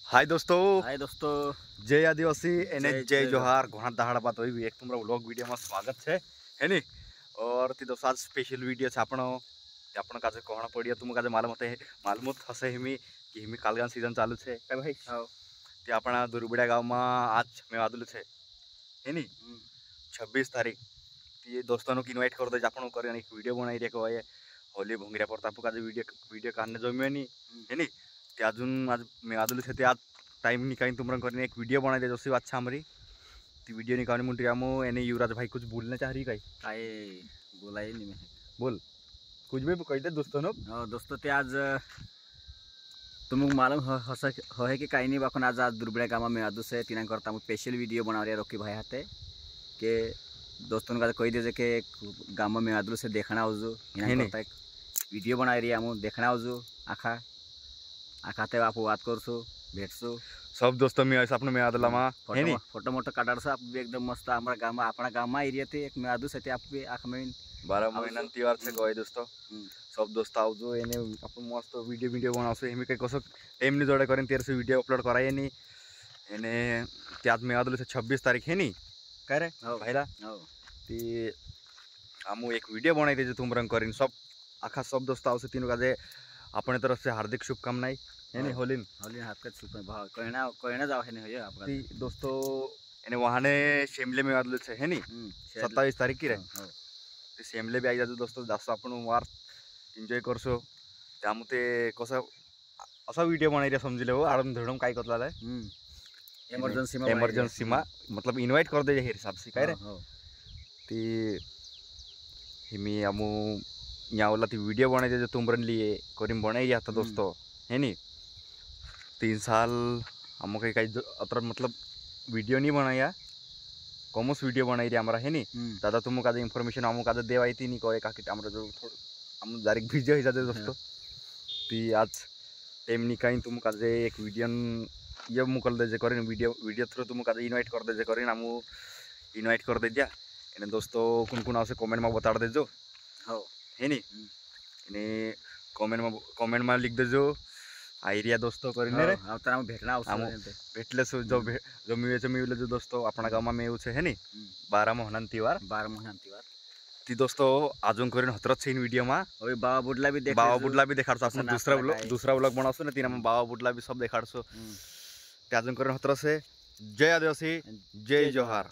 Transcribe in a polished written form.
हाय दोस्तों जय आदिवासी एने जय जोहार घोड़ा दहाड़ बात हुई एक तुम्हारा व्लॉग वीडियो में स्वागत है नी। और ती दोस्त आज स्पेशल वीडियो छे आपण काजे कोहणा पड़िया तुम काजे मालूम हसे हिमी कि हिमी कालगान सीजन चालू छे काय भाई ते आपणा दुर्बिड़ा गांव में आज मैं आदलू छे है नी 26 तारीख ती दोस्तों को इनवाइट कर दे आपण कर एक वीडियो बनाई रे को होली भोंगऱ्या पर तापू काजे वीडियो काढणे जमे नी है नी ते अजून आज मैं आदलू छे ते आज टाइम निकाली तुम करने एक वीडियो बनाई दे दोस्तों अच्छा हमारी ती वीडियो निकालने मुंडी आमो एने युवराज भाई कुछ बोलना चाह रही काय बोला ही नहीं मैं बोल कुछ भी कह दे दोस्तों नो दोस्तों ते आज तुमको मालूम हो है कि कहीं नहीं बाखन आज दुर्बिड़ा गाँव में आदू से तीन करता स्पेशल वीडियो बना रहे रॉकी भाई हाथे के दोस्तों का कही दे के गाँव में आदू से देखना उजू वीडियो बना रही हम देखना उजू आखा आखाते आप बात करसु भेटसु सब दोस्तों में ऐसा अपने में आदला मा है नी फोटो मोटो काढारसु आप भी एकदम मस्त हमारा गाँव अपना गाँव में एरिया थे एक में आदू से आप भी आख में 12 महीना त्योहार से गए दोस्तों सब दोस्त आवजो एने अपन मस्त वीडियो बनावसु हेमी काही कसं टाइम नि जोडे करेन तेरे से वीडियो अपलोड कराय नी एने त्यात में आदलू से 26 तारीख है नी काय रे भाईला ती हमू एक वीडियो बनाई दे तुम रंग करीन सब आखा सब दोस्त आवसे तीनों काजे अपने तरफ से हार्दिक शुभकामनाएं है नी होलिन हार्दिक शुभकामनाएं कहना जाओ है नहीं आपका दोस्तों एने वहाने शिमले में आदलू से है नी 27 तारीख की रे ते शिमले भी आई जातो दोस्तों जास्त आपण वार एन्जॉय करसो त्यामु ते कसं असा वीडियो बनाई रे समजले हो आडम धडम काय करला इमर्जन्सी मा मतलब इनवाइट कर दे हे हिसाब से काय रे ती हिमी हमू यावला ती वीडियो बनाई दे तुमरन लिए करीम बनाई रहा था दोस्तों है नी 3 साल हम कहीं अतर मतलब वीडियो नहीं बनाया कॉमर्स वीडियो बनाई रही हमारा है नी दादा तुम का इन्फॉर्मेशन हम का देवाई थी नहीं कहे काकी हमारा जो थोड़ा हम डायरेक्ट भिजो ही जाते दोस्तों ती आज टाइम नहीं कहीं तुम का एक वीडियो ये मुकल दे करें वीडियो थ्रू तुम का इनवाइट कर दे करें हम इनवाइट कर दे दिया इन्हें दोस्तों कौन आवश्यक कमेंट में बता देजो है नी इन्हें कमेंट में लिख देजो आइरिया दोस्तों करीने रे हम भेटना भेटले जो मिले जो दोस्तों अपना गाँव में छे है नी 12 महीना त्योहार ती दोस्तों आजून करीन हतरत से इन वीडियो में बाबा बुडला भी देखाड़सो अपन दूसरा व्लॉग बनासो ना तीन में बाबा बुडला भी सब देखाड़सो ते आजून करीन हतरत से जय आदिवासी जय जोहार।